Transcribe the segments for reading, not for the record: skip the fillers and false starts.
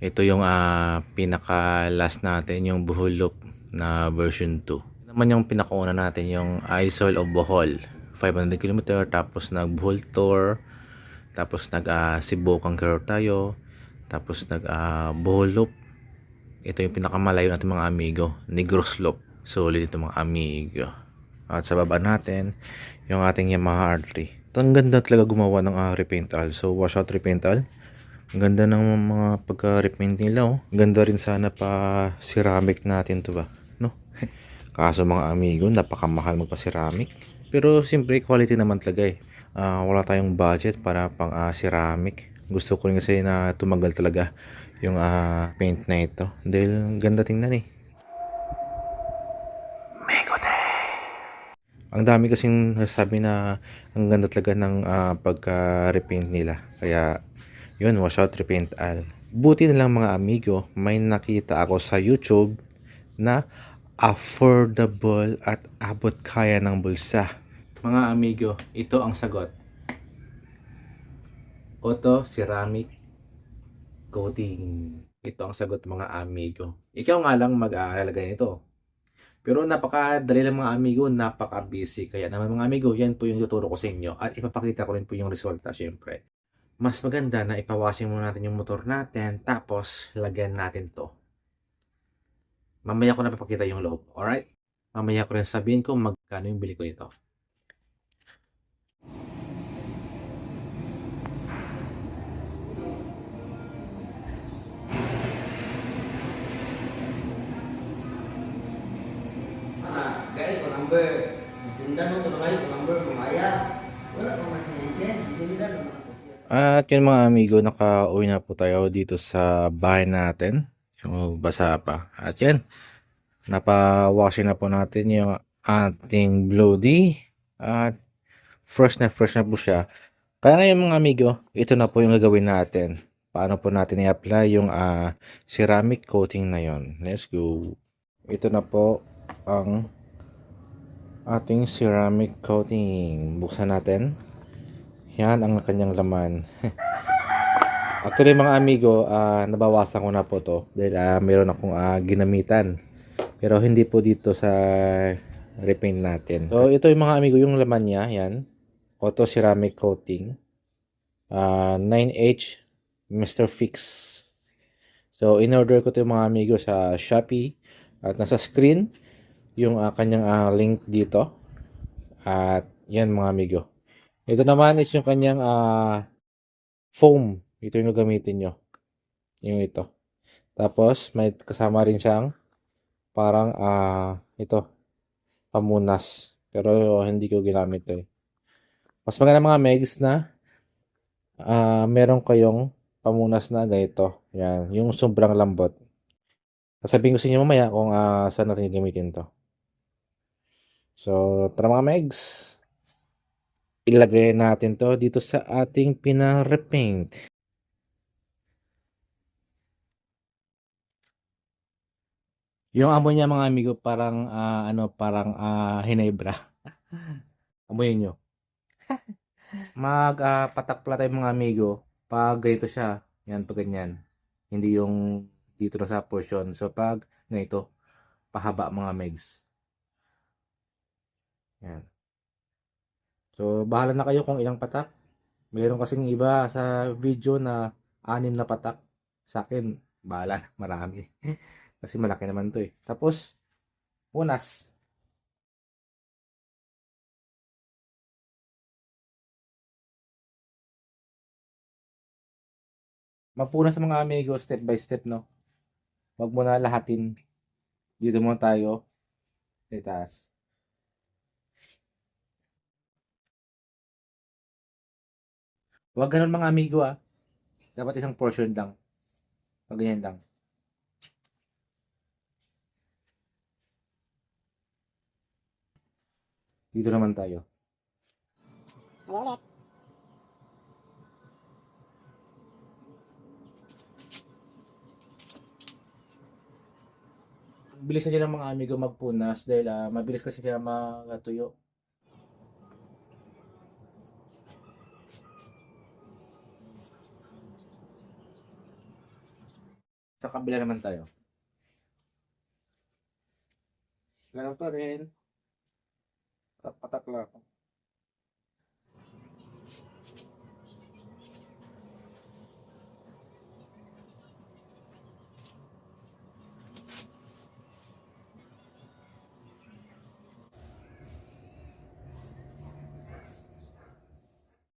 Ito yung pinaka last natin, yung Bohol Loop na version 2. Naman yung pinakauna natin, yung Isle of Bohol. 500 km, tapos nag Bohol Tour, tapos nag Cebu Conqueror tayo, tapos nag Bohol Loop. Ito yung pinakamalayo natin mga amigo, Negros Loop. Solid ito mga amigo. At sa baba natin, yung ating Yamaha R3. Ang ganda talaga gumawa ng repaintal. So washout repaintal. Ang ganda ng mga pagka-repaint nila, oh. Ganda rin sana pa ceramic natin to ba, no? Kaso mga amigo, napakamahal magpa-ceramic. Pero siyempre quality naman talaga eh. Wala tayong budget para pang ceramic. Gusto ko rin kasi na tumagal talaga yung paint na ito. Dahil ganda tingnan eh. Ang dami kasing sabi na ang ganda talaga ng pagka-repaint nila. Kaya yun, washout repaint all. Buti na lang mga amigo, may nakita ako sa YouTube na affordable at abot kaya ng bulsa. Mga amigo, ito ang sagot. Auto ceramic coating. Ito ang sagot mga amigo. Ikaw nga lang mag-aalagay nito. Pero napakadali lang mga amigo, napaka-busy. Kaya naman mga amigo, yan po yung tuturo ko sa inyo. At ipapakita ko rin po yung resulta syempre. Mas maganda na ipawashing muna natin yung motor natin, tapos lagyan natin to. Mamaya ko na papakita yung loob, alright? Mamaya ko rin sabihin kung magkano yung bili ko nito. Gaya ko number. Sindan mo tulungan ko number kumaya. Wala pa man sinensen. Sindan mo. At yun mga amigo, nakauwi na po tayo dito sa bahay natin. So, basa pa. At yan, napawashing na po natin yung ating Bloody. At fresh na po siya. Kaya ngayon mga amigo, ito na po yung gagawin natin. Paano po natin i-apply yung ceramic coating na yon. Let's go. Ito na po ang ating ceramic coating. Buksan natin. Yan ang kanyang laman. Actually mga amigo, nabawasan ko na po to dahil meron akong ginamitan. Pero hindi po dito sa repaint natin. So ito yung mga amigo, yung laman niya, yan. Auto ceramic coating. 9H Mr. Fix. So in-order ko to yung mga amigo sa Shopee. At nasa screen yung kanyang link dito. At yan mga amigo. Ito naman is yung kanyang foam. Ito yung gamitin nyo. Yung ito. Tapos, may kasama rin siyang parang, ito, pamunas. Pero, hindi ko ginamit to eh. Mas maganda mga megs na, meron kayong pamunas na ganito. Yan, yung sobrang lambot. Sasabihin ko sa inyo mamaya kung saan natin gamitin to. So, tara mga megs. Ilagay natin to dito sa ating pina-repaint. Yung amoy niya mga amigo parang parang hinebra. Amoyin nyo. Patak pala tayo mga amigo. Pag ganito siya, yan pag ganyan. Hindi yung dito na sa portion. So pag ganito, pahaba mga megs. Yan. So bahala na kayo kung ilang patak. Mayroon kasing iba sa video na 6 na patak. Sa akin, bahala na, marami. Kasi malaki naman to eh. Tapos, punas. Magpunas sa mga amigo, step by step, no? Wag mo na lahatin. Dito muna tayo. Sa taas. Wag ganun mga amigo Dapat isang portion lang. Pag ganyan lang. Dito naman tayo. Ulit. Bilis na siya ng mga amigo magpunas dahil mabilis kasi siya matuyo. Sa kabila naman tayo. Ganun pa rin. Patak lang.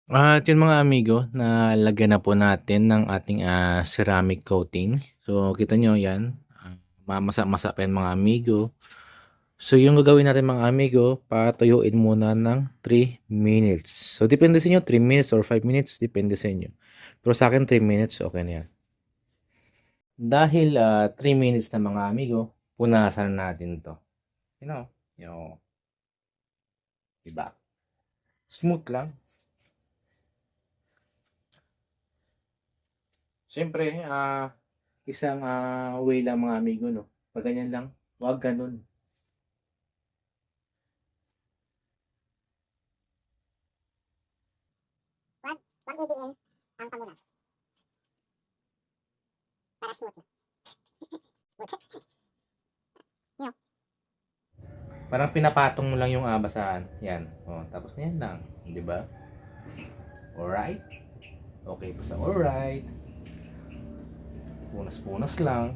At yun mga amigo, nalagyan na po natin ng ating ceramic coating. So, kita nyo yan. Mamasa-masa pa yan mga amigo. So, yung gagawin natin mga amigo, patuyuin muna ng 3 minutes. So, depende sa inyo, 3 minutes or 5 minutes, depende sa inyo. Pero sa akin, 3 minutes, okay na yan. Dahil 3 minutes na mga amigo, punasan natin to. You know, diba? Smooth lang. Siyempre, isang way lang mga amigo, no? Pag ganyan lang, huwag ganun. Huwag idiin ang pamunas. Para smooth na. Smooth. Parang pinapatong mo lang yung basahan. Yan. Oh, tapos yan lang. Di ba? Alright? Okay, basta alright. Punas-punas lang.